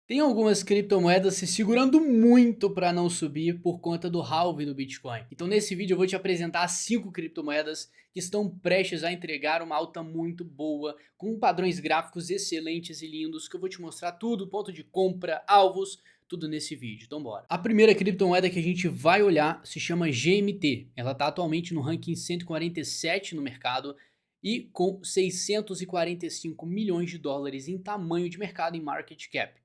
Tem algumas criptomoedas se segurando muito para não subir por conta do halving do Bitcoin. Então nesse vídeo eu vou te apresentar 5 criptomoedas que estão prestes a entregar uma alta muito boa, com padrões gráficos excelentes e lindos, que eu vou te mostrar tudo, ponto de compra, alvos, tudo nesse vídeo. Então bora. A primeira criptomoeda que a gente vai olhar se chama GMT. Ela está atualmente no ranking 147 no mercado e com 645 milhões de dólares em tamanho de mercado em market cap.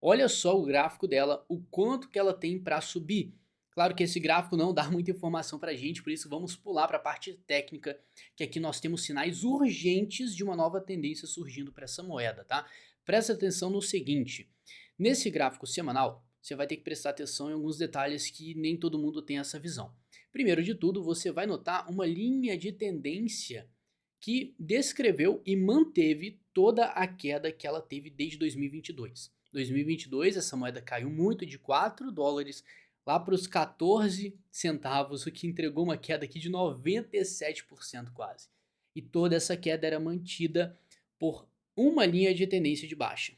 Olha só o gráfico dela, o quanto que ela tem para subir. Claro que esse gráfico não dá muita informação para a gente, por isso vamos pular para a parte técnica, que aqui nós temos sinais urgentes de uma nova tendência surgindo para essa moeda, tá? Presta atenção no seguinte, nesse gráfico semanal, você vai ter que prestar atenção em alguns detalhes que nem todo mundo tem essa visão. Primeiro de tudo, você vai notar uma linha de tendência que descreveu e manteve toda a queda que ela teve desde 2022. 2022 essa moeda caiu muito de 4 dólares lá para os 14 centavos, o que entregou uma queda aqui de 97% quase. E toda essa queda era mantida por uma linha de tendência de baixa.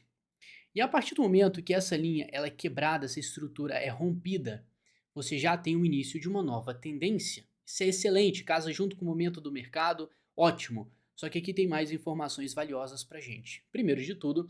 E a partir do momento que essa linha ela é quebrada, essa estrutura é rompida, você já tem o início de uma nova tendência. Isso é excelente, casa junto com o momento do mercado, ótimo. Só que aqui tem mais informações valiosas pra gente. Primeiro de tudo,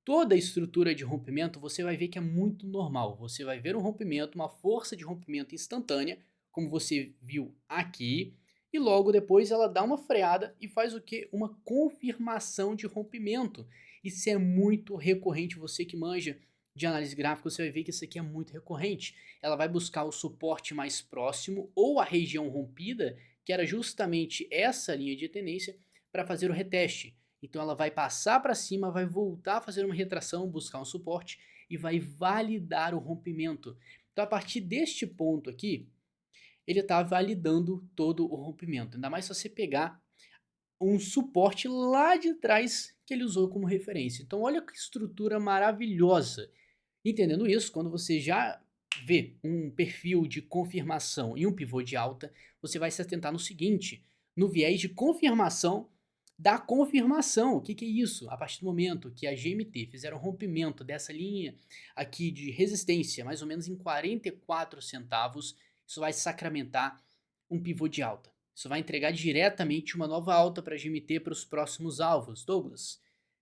toda a estrutura de rompimento você vai ver que é muito normal. Você vai ver um rompimento, uma força de rompimento instantânea, como você viu aqui, e logo depois ela dá uma freada e faz o que? Uma confirmação de rompimento. Isso é muito recorrente, você que manja de análise gráfica, você vai ver que isso aqui é muito recorrente. Ela vai buscar o suporte mais próximo ou a região rompida, que era justamente essa linha de tendência, para fazer o reteste. Então ela vai passar para cima, vai voltar a fazer uma retração, buscar um suporte e vai validar o rompimento. Então a partir deste ponto aqui, ele está validando todo o rompimento. Ainda mais se você pegar um suporte lá de trás que ele usou como referência. Então olha que estrutura maravilhosa. Entendendo isso, quando você já vê um perfil de confirmação e um pivô de alta, você vai se atentar no seguinte, no viés de confirmação da confirmação. O que é isso? A partir do momento que a GMT fizer um rompimento dessa linha aqui de resistência, mais ou menos em 44 centavos, isso vai sacramentar um pivô de alta. Isso vai entregar diretamente uma nova alta para a GMT para os próximos alvos. Douglas,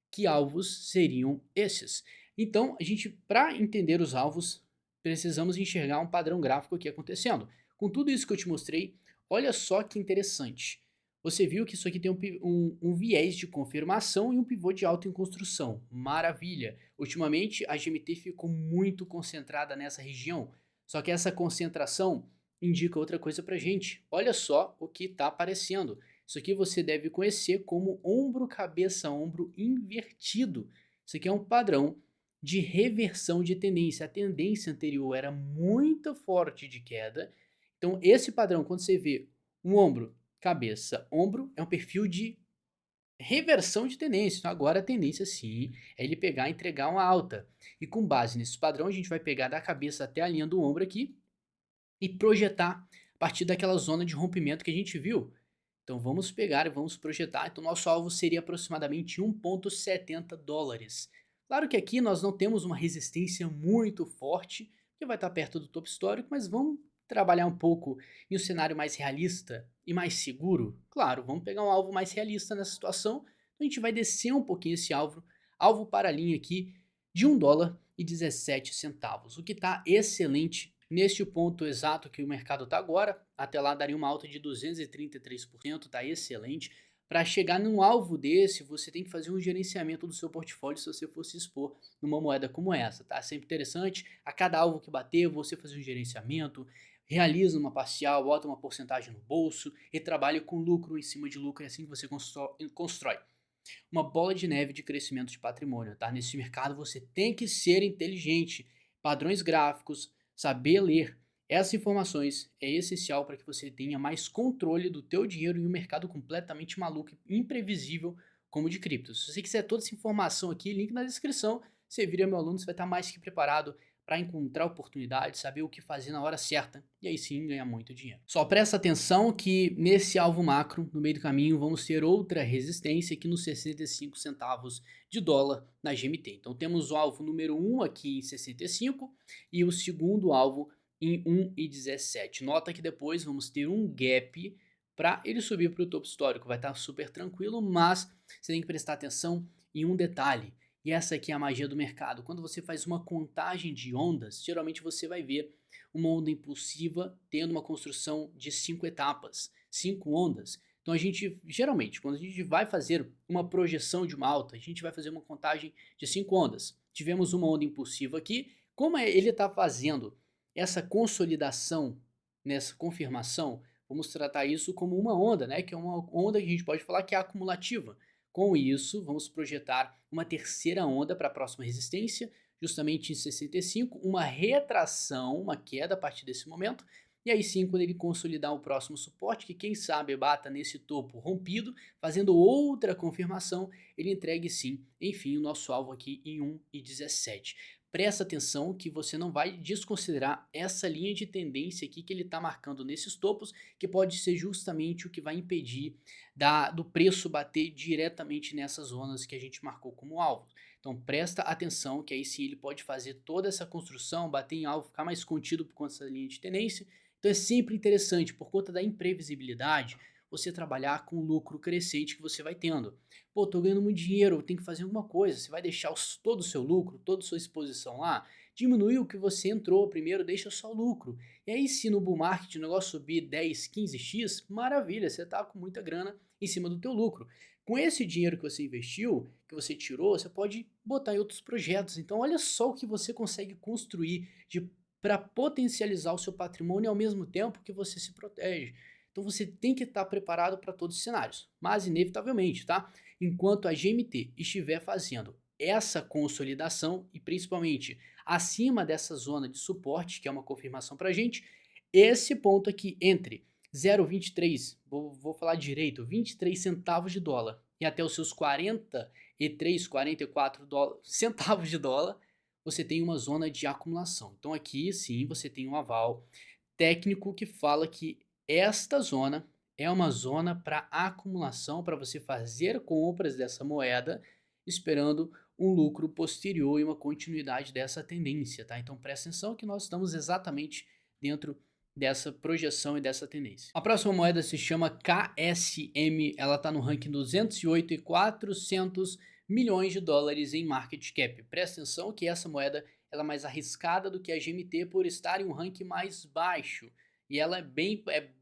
que alvos seriam esses? Então, a gente, para entender os alvos, precisamos enxergar um padrão gráfico aqui acontecendo. Com tudo isso que eu te mostrei, olha só que interessante. Você viu que isso aqui tem um viés de confirmação e um pivô de alta em construção. Maravilha! Ultimamente, a GMT ficou muito concentrada nessa região. Só que essa concentração indica outra coisa pra gente. Olha só o que está aparecendo. Isso aqui você deve conhecer como ombro, cabeça, ombro invertido. Isso aqui é um padrão de reversão de tendência. A tendência anterior era muito forte de queda. Então, esse padrão, quando você vê um ombro, cabeça, ombro, é um perfil de reversão de tendência. Então, agora a tendência sim é ele pegar e entregar uma alta. E com base nesse padrão, a gente vai pegar da cabeça até a linha do ombro aqui e projetar a partir daquela zona de rompimento que a gente viu. Então vamos pegar e vamos projetar. Então nosso alvo seria aproximadamente 1,70 dólares. Claro que aqui nós não temos uma resistência muito forte, que vai estar perto do topo histórico, mas vamos trabalhar um pouco em um cenário mais realista e mais seguro. Claro, vamos pegar um alvo mais realista nessa situação. Então a gente vai descer um pouquinho esse alvo para a linha aqui de 1 dólar e 17 centavos, o que está excelente neste ponto exato que o mercado está agora. Até lá daria uma alta de 233%, está excelente. Para chegar num alvo desse, você tem que fazer um gerenciamento do seu portfólio se você fosse expor numa moeda como essa, tá? Sempre interessante, a cada alvo que bater, você fazer um gerenciamento, realiza uma parcial, bota uma porcentagem no bolso e trabalha com lucro em cima de lucro, é assim que você constrói uma bola de neve de crescimento de patrimônio, tá? Nesse mercado você tem que ser inteligente, padrões gráficos, saber ler. Essas informações é essencial para que você tenha mais controle do teu dinheiro em um mercado completamente maluco e imprevisível como o de criptos. Se você quiser toda essa informação aqui, link na descrição. Você vira meu aluno, você vai estar mais que preparado para encontrar oportunidades, saber o que fazer na hora certa e aí sim ganhar muito dinheiro. Só presta atenção que nesse alvo macro, no meio do caminho, vamos ter outra resistência aqui nos 65 centavos de dólar na GMT. Então temos o alvo número 1 aqui em 65 e o segundo alvo em 1,17. Nota que depois vamos ter um gap para ele subir para o topo histórico. Vai estar super tranquilo, mas você tem que prestar atenção em um detalhe. E essa aqui é a magia do mercado. Quando você faz uma contagem de ondas, geralmente você vai ver uma onda impulsiva tendo uma construção de 5 etapas, 5 ondas. Então a gente, geralmente, quando a gente vai fazer uma projeção de uma alta, a gente vai fazer uma contagem de 5 ondas. Tivemos uma onda impulsiva aqui. Como ele está fazendo essa consolidação, nessa confirmação, vamos tratar isso como uma onda, né? Que é uma onda que a gente pode falar que é acumulativa. Com isso, vamos projetar uma terceira onda para a próxima resistência, justamente em 65, uma retração, uma queda a partir desse momento, e aí sim, quando ele consolidar o próximo suporte, que quem sabe bata nesse topo rompido, fazendo outra confirmação, ele entregue sim, enfim, o nosso alvo aqui em 1,17. Presta atenção que você não vai desconsiderar essa linha de tendência aqui que ele está marcando nesses topos, que pode ser justamente o que vai impedir do preço bater diretamente nessas zonas que a gente marcou como alvo. Então presta atenção que aí sim ele pode fazer toda essa construção, bater em alvo, ficar mais contido por conta dessa linha de tendência. Então é sempre interessante, por conta da imprevisibilidade, você trabalhar com o lucro crescente que você vai tendo. Pô, tô ganhando muito dinheiro, tem que fazer alguma coisa. Você vai deixar todo o seu lucro, toda a sua exposição lá? Diminui o que você entrou primeiro, deixa só o lucro. E aí se no bull market o negócio subir 10, 15x, maravilha, você tá com muita grana em cima do teu lucro. Com esse dinheiro que você investiu, que você tirou, você pode botar em outros projetos. Então olha só o que você consegue construir para potencializar o seu patrimônio ao mesmo tempo que você se protege. Então você tem que estar preparado para todos os cenários. Mas inevitavelmente, tá? Enquanto a GMT estiver fazendo essa consolidação e principalmente acima dessa zona de suporte, que é uma confirmação para a gente, esse ponto aqui entre 0,23, vou falar direito, 23 centavos de dólar e até os seus 43, 44 centavos de dólar, você tem uma zona de acumulação. Então aqui sim você tem um aval técnico que fala que esta zona é uma zona para acumulação, para você fazer compras dessa moeda, esperando um lucro posterior e uma continuidade dessa tendência, tá? Então presta atenção que nós estamos exatamente dentro dessa projeção e dessa tendência. A próxima moeda se chama KSM, ela está no ranking 208 e 400 milhões de dólares em market cap. Presta atenção que essa moeda ela é mais arriscada do que a GMT por estar em um ranking mais baixo. E ela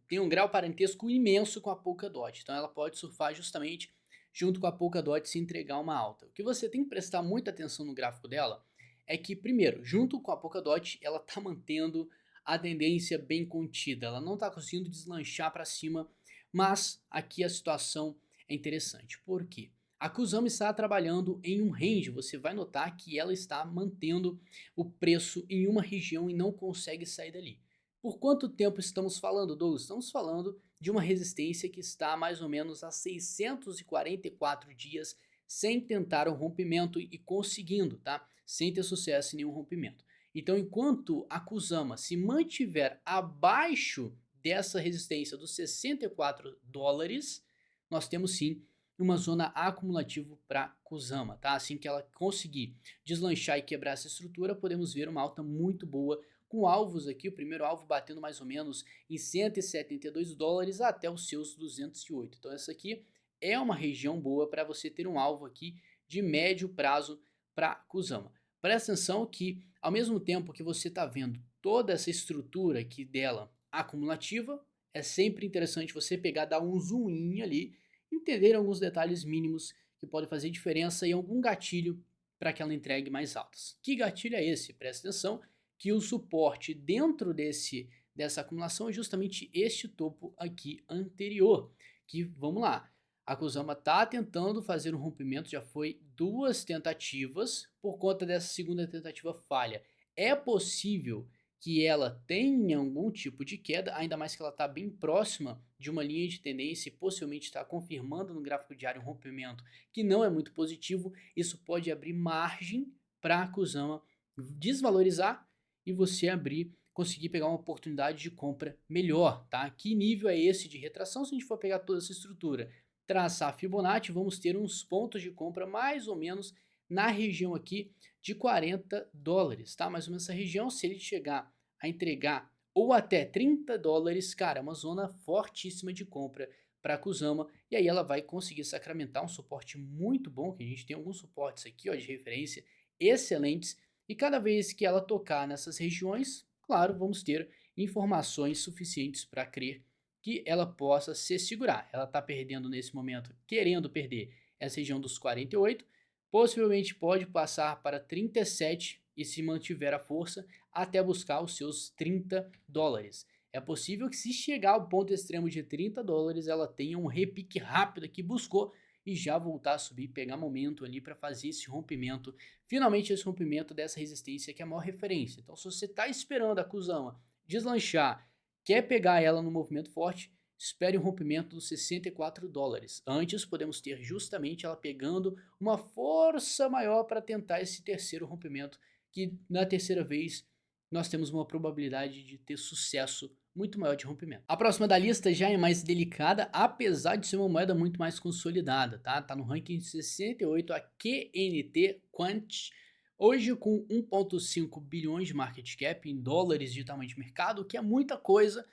tem um grau parentesco imenso com a Polkadot. Então ela pode surfar justamente junto com a Polkadot se entregar uma alta. O que você tem que prestar muita atenção no gráfico dela é que, primeiro, junto com a Polkadot, ela está mantendo a tendência bem contida. Ela não está conseguindo deslanchar para cima, mas aqui a situação é interessante. Por quê? A Kusama está trabalhando em um range, você vai notar que ela está mantendo o preço em uma região e não consegue sair dali. Por quanto tempo estamos falando, Douglas? Estamos falando de uma resistência que está mais ou menos a 644 dias sem tentar um rompimento e conseguindo, tá? Sem ter sucesso em nenhum rompimento. Então, enquanto a Kusama se mantiver abaixo dessa resistência dos 64 dólares, nós temos sim uma zona acumulativa para Kusama, tá? Assim que ela conseguir deslanchar e quebrar essa estrutura, podemos ver uma alta muito boa com alvos aqui, o primeiro alvo batendo mais ou menos em 172 dólares até os seus 208. Então essa aqui é uma região boa para você ter um alvo aqui de médio prazo para Kusama. Presta atenção que ao mesmo tempo que você está vendo toda essa estrutura aqui dela acumulativa, é sempre interessante você pegar, dar um zoom in ali, entender alguns detalhes mínimos que podem fazer diferença em algum gatilho para que ela entregue mais altas. Que gatilho é esse? Presta atenção que o suporte dentro dessa acumulação é justamente este topo aqui anterior, que vamos lá, a Kusama está tentando fazer um rompimento, já foi 2 tentativas, por conta dessa segunda tentativa falha. É possível que ela tenha algum tipo de queda, ainda mais que ela está bem próxima de uma linha de tendência e possivelmente está confirmando no gráfico diário um rompimento que não é muito positivo. Isso pode abrir margem para a Kusama desvalorizar e você abrir, conseguir pegar uma oportunidade de compra melhor, tá? Que nível é esse de retração? Se a gente for pegar toda essa estrutura, traçar Fibonacci, vamos ter uns pontos de compra mais ou menos na região aqui de $40, tá? Mais ou menos essa região, se ele chegar a entregar ou até $30, cara, é uma zona fortíssima de compra para a Kusama, e aí ela vai conseguir sacramentar um suporte muito bom, que a gente tem alguns suportes aqui, ó, de referência excelentes, e cada vez que ela tocar nessas regiões, claro, vamos ter informações suficientes para crer que ela possa se segurar. Ela está perdendo nesse momento, querendo perder essa região dos 48, possivelmente pode passar para 37 e se mantiver a força até buscar os seus $30. É possível que se chegar ao ponto extremo de $30, ela tenha um repique rápido que buscou e já voltar a subir, pegar momento ali para fazer esse rompimento, finalmente esse rompimento dessa resistência que é a maior referência. Então se você está esperando a Kusama deslanchar, quer pegar ela no movimento forte, espere o rompimento dos $64. Antes podemos ter justamente ela pegando uma força maior para tentar esse terceiro rompimento, que na terceira vez nós temos uma probabilidade de ter sucesso muito maior de rompimento. A próxima da lista já é mais delicada, apesar de ser uma moeda muito mais consolidada, tá? Tá no ranking 68, a QNT Quant, hoje com 1,5 bilhões de market cap em dólares de tamanho de mercado, o que é muita coisa,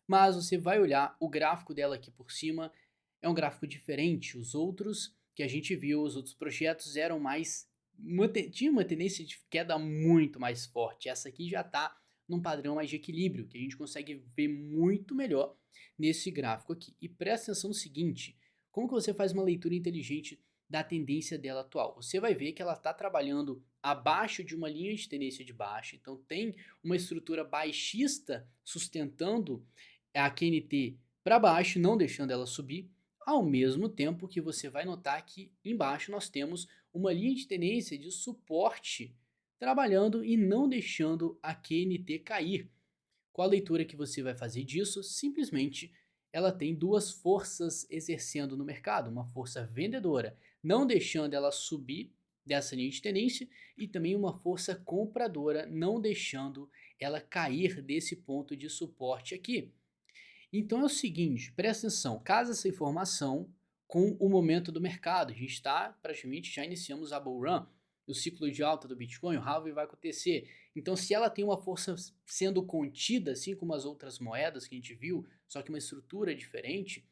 mas você vai olhar o gráfico dela aqui por cima, é um gráfico diferente. Os outros que a gente viu, os outros projetos eram mais, tinha uma tendência de queda muito mais forte. Essa aqui já está num padrão mais de equilíbrio, que a gente consegue ver muito melhor nesse gráfico aqui. E presta atenção no seguinte, como que você faz uma leitura inteligente da tendência dela atual? Você vai ver que ela está trabalhando abaixo de uma linha de tendência de baixa, então tem uma estrutura baixista sustentando a QNT para baixo, não deixando ela subir, ao mesmo tempo que você vai notar que embaixo nós temos uma linha de tendência de suporte trabalhando e não deixando a QNT cair. Qual a leitura que você vai fazer disso? Simplesmente ela tem duas forças exercendo no mercado, uma força vendedora, não deixando ela subir dessa linha de tendência, e também uma força compradora, não deixando ela cair desse ponto de suporte aqui. Então é o seguinte, presta atenção, casa essa informação com o momento do mercado. A gente está praticamente, já iniciamos a bull run, o ciclo de alta do Bitcoin, o halving vai acontecer. Então se ela tem uma força sendo contida, assim como as outras moedas que a gente viu, só que uma estrutura diferente,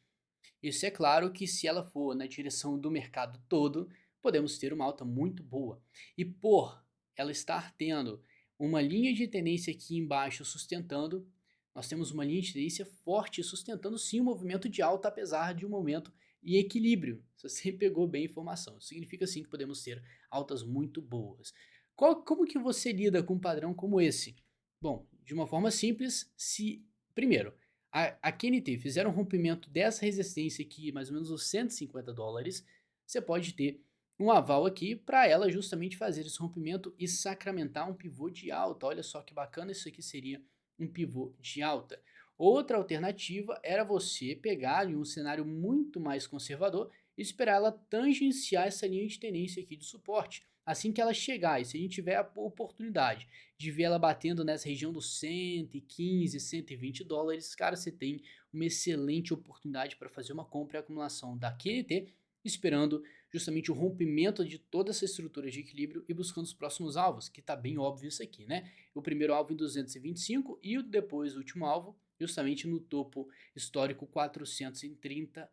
isso é claro que se ela for na direção do mercado todo, podemos ter uma alta muito boa. E por ela estar tendo uma linha de tendência aqui embaixo sustentando, nós temos uma linha de tendência forte sustentando sim o movimento de alta, apesar de um momento em equilíbrio. Você pegou bem a informação. Isso significa sim que podemos ter altas muito boas. Como que você lida com um padrão como esse? Bom, de uma forma simples, se primeiro a QNT fizer um rompimento dessa resistência aqui, mais ou menos os $150, você pode ter um aval aqui para ela justamente fazer esse rompimento e sacramentar um pivô de alta. Olha só que bacana, isso aqui seria um pivô de alta. Outra alternativa era você pegar em um cenário muito mais conservador e esperar ela tangenciar essa linha de tendência aqui de suporte. Assim que ela chegar, e se a gente tiver a oportunidade de ver ela batendo nessa região dos 115, $120, cara, você tem uma excelente oportunidade para fazer uma compra e acumulação da QNT, esperando justamente o rompimento de toda essa estrutura de equilíbrio e buscando os próximos alvos, que tá bem óbvio isso aqui, né? O primeiro alvo em 225 e depois o último alvo justamente no topo histórico $430.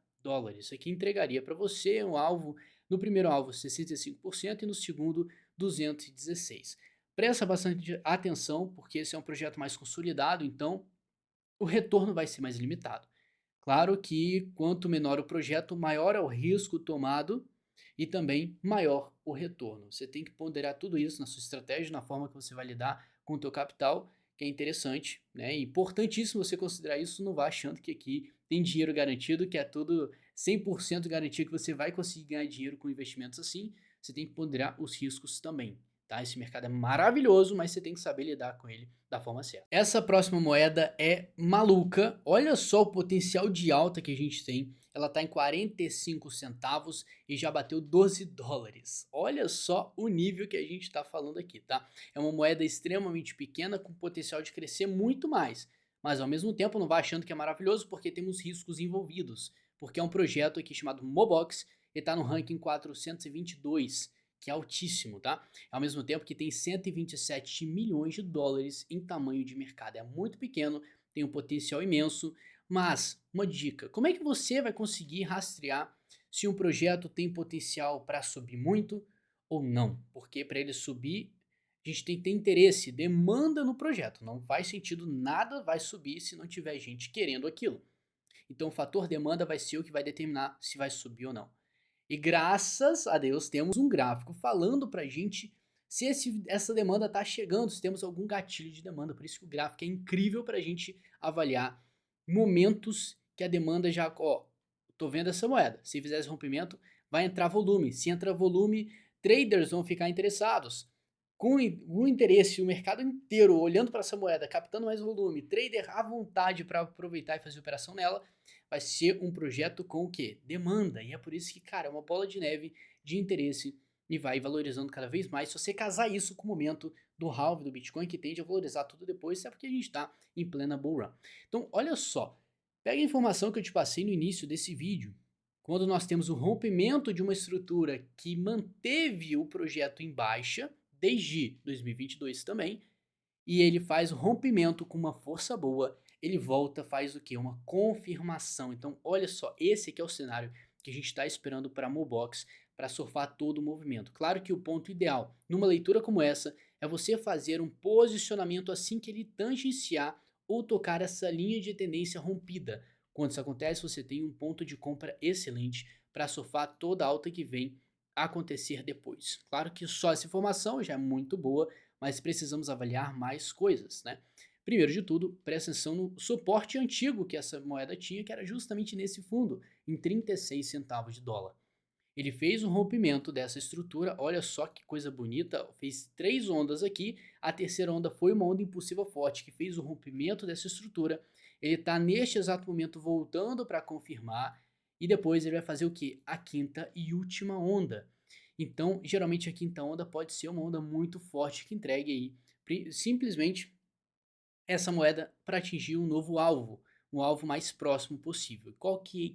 Isso aqui entregaria para você um alvo, no primeiro alvo 65% e no segundo 216%. Presta bastante atenção porque esse é um projeto mais consolidado, então o retorno vai ser mais limitado. Claro que quanto menor o projeto, maior é o risco tomado e também maior o retorno. Você tem que ponderar tudo isso na sua estratégia, na forma que você vai lidar com o teu capital, que é interessante, né? É importantíssimo você considerar isso, não vá achando que aqui tem dinheiro garantido, que é tudo 100% garantido que você vai conseguir ganhar dinheiro com investimentos assim. Você tem que ponderar os riscos também. Tá? Esse mercado é maravilhoso, mas você tem que saber lidar com ele da forma certa. Essa próxima moeda é maluca. Olha só o potencial de alta que a gente tem ela está em 45 centavos e já bateu 12 dólares. Olha só o nível que a gente está falando aqui, tá? É uma moeda extremamente pequena com potencial de crescer muito mais. Mas ao mesmo tempo não vá achando que é maravilhoso porque temos riscos envolvidos. Porque é um projeto aqui chamado Mobox e está no ranking 422, que é altíssimo, tá? Ao mesmo tempo que tem 127 milhões de dólares em tamanho de mercado. É muito pequeno, tem um potencial imenso. Mas, uma dica, como é que você vai conseguir rastrear se um projeto tem potencial para subir muito ou não? Porque para ele subir, a gente tem que ter interesse, demanda no projeto. Não faz sentido nada vai subir se não tiver gente querendo aquilo. Então o fator demanda vai ser o que vai determinar se vai subir ou não. E graças a Deus temos um gráfico falando pra gente se essa demanda está chegando, se temos algum gatilho de demanda. Por isso que o gráfico é incrível para a gente avaliar momentos que a demanda já, ó, tô vendo essa moeda, se fizer esse rompimento vai entrar volume, se entra volume, traders vão ficar interessados. Com o interesse, o mercado inteiro olhando para essa moeda, captando mais volume, trader à vontade para aproveitar e fazer operação nela, vai ser um projeto com o quê? Demanda. E é por isso que, cara, é uma bola de neve de interesse e vai valorizando cada vez mais. Se você casar isso com o momento do halving do Bitcoin, que tende a valorizar tudo depois, é porque a gente está em plena bull run. Então, olha só, pega a informação que eu te passei no início desse vídeo. Quando nós temos o rompimento de uma estrutura que manteve o projeto em baixa, desde 2022 também, e ele faz o rompimento com uma força boa, ele volta, faz o que? Uma confirmação. Então, olha só, esse aqui é o cenário que a gente está esperando para a Mobox, para surfar todo o movimento. Claro que o ponto ideal, numa leitura como essa, é você fazer um posicionamento assim que ele tangenciar ou tocar essa linha de tendência rompida. Quando isso acontece, você tem um ponto de compra excelente para surfar toda a alta que vem acontecer depois. Claro que só essa informação já é muito boa, mas precisamos avaliar mais coisas, né? Primeiro de tudo, presta atenção no suporte antigo que essa moeda tinha, que era justamente nesse fundo, em 36 centavos de dólar. Ele fez um rompimento dessa estrutura, olha só que coisa bonita, fez 3 ondas aqui, a terceira onda foi uma onda impulsiva forte que fez o rompimento dessa estrutura, ele está neste exato momento voltando para confirmar, e depois ele vai fazer o que? A quinta e última onda. Então, geralmente a quinta onda pode ser uma onda muito forte que entregue aí simplesmente essa moeda para atingir um alvo mais próximo possível.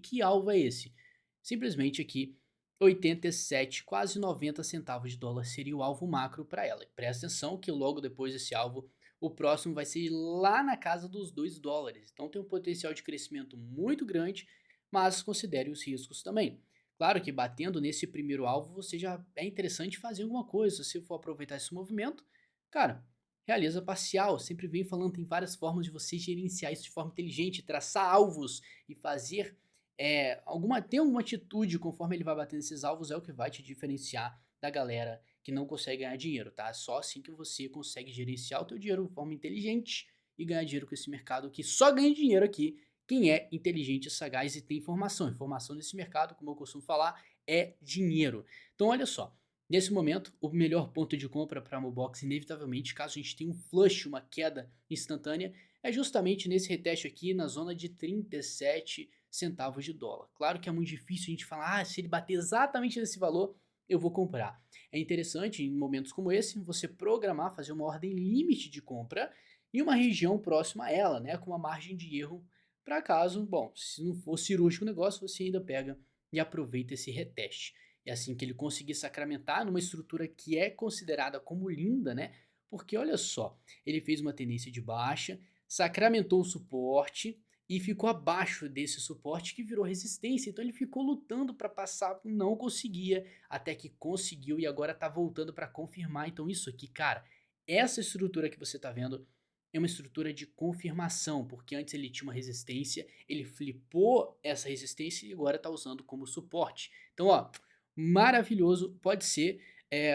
Que alvo é esse? Simplesmente aqui 87, quase 90 centavos de dólar seria o alvo macro para ela. E presta atenção que logo depois desse alvo, o próximo vai ser lá na casa dos 2 dólares. Então tem um potencial de crescimento muito grande, mas considere os riscos também. Claro que batendo nesse primeiro alvo, você já é interessante fazer alguma coisa. Se for aproveitar esse movimento, cara, realiza parcial. Sempre vem falando, tem várias formas de você gerenciar isso de forma inteligente, traçar alvos e fazer ter alguma atitude conforme ele vai batendo esses alvos é o que vai te diferenciar da galera que não consegue ganhar dinheiro, tá? Só assim que você consegue gerenciar o teu dinheiro de forma inteligente e ganhar dinheiro com esse mercado que só ganha dinheiro aqui quem é inteligente, sagaz e tem informação. Informação nesse mercado, como eu costumo falar, é dinheiro. Então olha só, nesse momento, o melhor ponto de compra para a Mobox, inevitavelmente, caso a gente tenha um flush, uma queda instantânea, é justamente nesse reteste aqui na zona de 37 centavos de dólar. Claro que é muito difícil a gente falar, se ele bater exatamente nesse valor, eu vou comprar. É interessante em momentos como esse você programar, fazer uma ordem limite de compra em uma região próxima a ela, né, com uma margem de erro para caso, bom, se não for cirúrgico o negócio, você ainda pega e aproveita esse reteste. É assim que ele conseguir sacramentar numa estrutura que é considerada como linda, né? Porque olha só, ele fez uma tendência de baixa, sacramentou o suporte e ficou abaixo desse suporte que virou resistência. Então ele ficou lutando para passar, não conseguia, até que conseguiu e agora está voltando para confirmar. Então isso aqui, cara, essa estrutura que você está vendo é uma estrutura de confirmação, porque antes ele tinha uma resistência, ele flipou essa resistência e agora está usando como suporte. Então, ó, maravilhoso, pode ser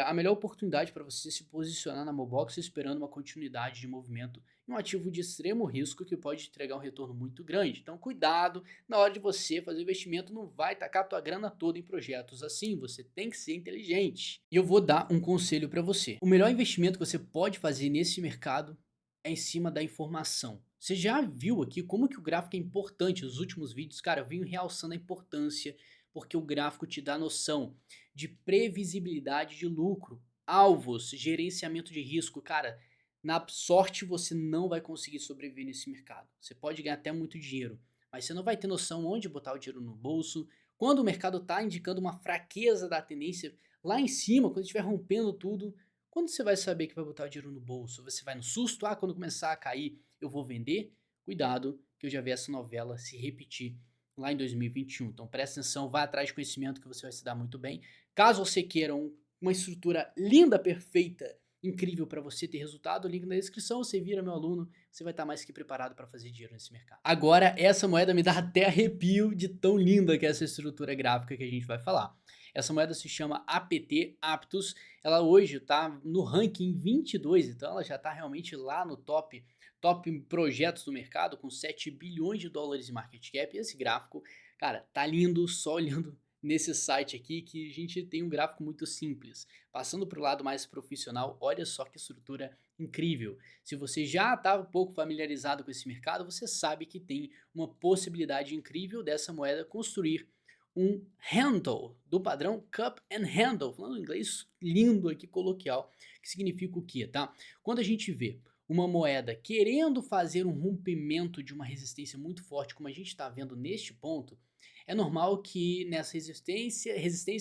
a melhor oportunidade para você se posicionar na Mobox esperando uma continuidade de movimento em um ativo de extremo risco que pode entregar um retorno muito grande. Então cuidado na hora de você fazer investimento, não vai tacar a tua grana toda em projetos assim, você tem que ser inteligente. E eu vou dar um conselho para você. O melhor investimento que você pode fazer nesse mercado é em cima da informação. Você já viu aqui como que o gráfico é importante? Nos últimos vídeos, cara, eu venho realçando a importância, porque o gráfico te dá noção de previsibilidade de lucro, alvos, gerenciamento de risco. Cara, na sorte você não vai conseguir sobreviver nesse mercado. Você pode ganhar até muito dinheiro, mas você não vai ter noção onde botar o dinheiro no bolso. Quando o mercado está indicando uma fraqueza da tendência lá em cima, quando estiver rompendo tudo, quando você vai saber que vai botar o dinheiro no bolso? Você vai no susto? Ah, quando começar a cair eu vou vender? Cuidado, que eu já vi essa novela se repetir lá em 2021. Então presta atenção, vai atrás de conhecimento que você vai se dar muito bem. Caso você queira uma estrutura linda, perfeita, incrível para você ter resultado, link na descrição, você vira meu aluno, você vai estar mais que preparado para fazer dinheiro nesse mercado. Agora, essa moeda me dá até arrepio de tão linda que é essa estrutura gráfica que a gente vai falar. Essa moeda se chama APT, Aptos, ela hoje está no ranking 22, então ela já está realmente lá no top projetos do mercado com 7 bilhões de dólares em market cap. E esse gráfico, cara, tá lindo só olhando nesse site aqui, que a gente tem um gráfico muito simples. Passando para o lado mais profissional, olha só que estrutura incrível. Se você já está um pouco familiarizado com esse mercado, você sabe que tem uma possibilidade incrível dessa moeda construir um handle do padrão Cup and Handle, falando em inglês lindo aqui, coloquial, que significa o quê, tá? Quando a gente vê uma moeda querendo fazer um rompimento de uma resistência muito forte, como a gente está vendo neste ponto, é normal que nessa resistência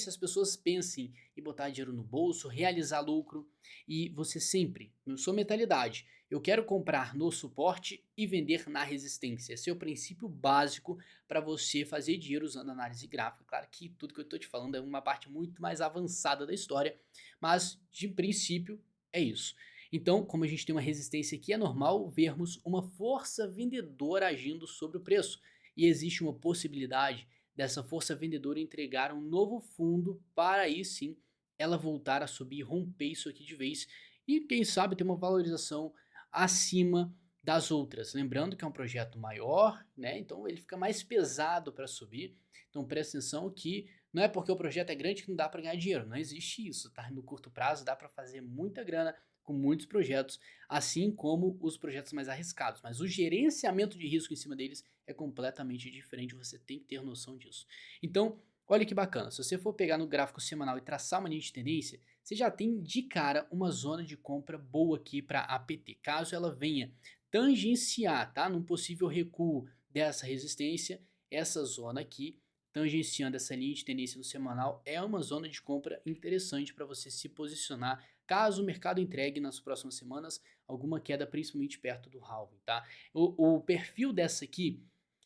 as pessoas pensem em botar dinheiro no bolso, realizar lucro, e você sempre, na sua mentalidade, eu quero comprar no suporte e vender na resistência. Esse é o princípio básico para você fazer dinheiro usando análise gráfica. Claro que tudo que eu estou te falando é uma parte muito mais avançada da história, mas de princípio é isso. Então, como a gente tem uma resistência aqui, é normal vermos uma força vendedora agindo sobre o preço. E existe uma possibilidade dessa força vendedora entregar um novo fundo para aí sim ela voltar a subir e romper isso aqui de vez. E quem sabe ter uma valorização acima das outras. Lembrando que é um projeto maior, né? Então ele fica mais pesado para subir. Então presta atenção que não é porque o projeto é grande que não dá para ganhar dinheiro. Não existe isso, tá? No curto prazo dá para fazer muita grana com muitos projetos, assim como os projetos mais arriscados. Mas o gerenciamento de risco em cima deles é completamente diferente, você tem que ter noção disso. Então, olha que bacana, se você for pegar no gráfico semanal e traçar uma linha de tendência, você já tem de cara uma zona de compra boa aqui para APT. Caso ela venha tangenciar, tá, num possível recuo dessa resistência, essa zona aqui, tangenciando essa linha de tendência no semanal, é uma zona de compra interessante para você se posicionar caso o mercado entregue nas próximas semanas alguma queda, principalmente perto do halving, tá? O perfil dessa aqui,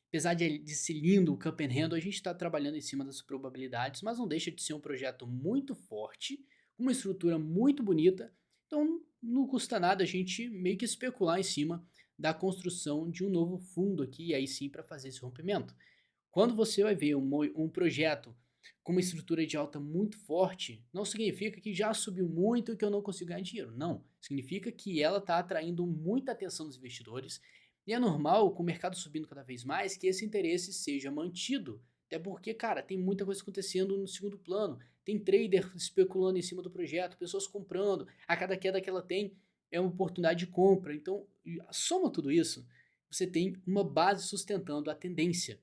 apesar de ser lindo o Cup and Handle, a gente está trabalhando em cima das probabilidades, mas não deixa de ser um projeto muito forte, uma estrutura muito bonita, então não custa nada a gente meio que especular em cima da construção de um novo fundo aqui, e aí sim para fazer esse rompimento. Quando você vai ver um projeto com uma estrutura de alta muito forte, não significa que já subiu muito e que eu não consigo ganhar dinheiro. Não. Significa que ela está atraindo muita atenção dos investidores. E é normal, com o mercado subindo cada vez mais, que esse interesse seja mantido. Até porque, cara, tem muita coisa acontecendo no segundo plano. Tem trader especulando em cima do projeto, pessoas comprando. A cada queda que ela tem é uma oportunidade de compra. Então, soma tudo isso, você tem uma base sustentando a tendência.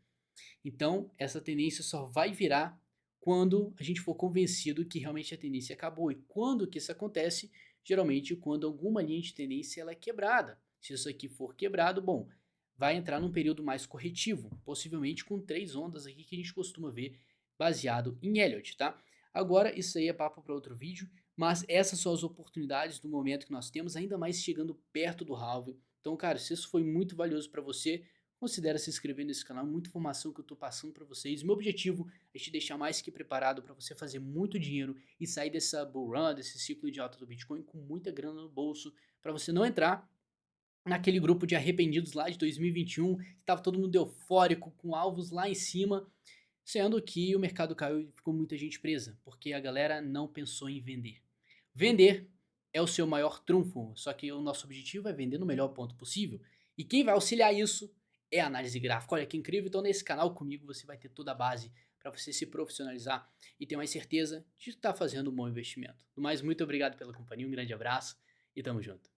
Então, essa tendência só vai virar quando a gente for convencido que realmente a tendência acabou. E quando que isso acontece? Geralmente quando alguma linha de tendência ela é quebrada. Se isso aqui for quebrado, bom, vai entrar num período mais corretivo, possivelmente com 3 ondas aqui que a gente costuma ver baseado em Elliott, tá? Agora, isso aí é papo para outro vídeo, mas essas são as oportunidades do momento que nós temos, ainda mais chegando perto do halving. Então, cara, se isso foi muito valioso para você, considere se inscrever nesse canal, muita informação que eu estou passando para vocês. Meu objetivo é te deixar mais que preparado para você fazer muito dinheiro e sair dessa bull run, desse ciclo de alta do Bitcoin com muita grana no bolso, para você não entrar naquele grupo de arrependidos lá de 2021, que estava todo mundo eufórico, com alvos lá em cima, sendo que o mercado caiu e ficou muita gente presa, porque a galera não pensou em vender. Vender é o seu maior trunfo, só que o nosso objetivo é vender no melhor ponto possível. E quem vai auxiliar isso é a análise gráfica. Olha que incrível, então nesse canal comigo você vai ter toda a base para você se profissionalizar e ter mais certeza de estar fazendo um bom investimento. No mais, muito obrigado pela companhia, um grande abraço e tamo junto.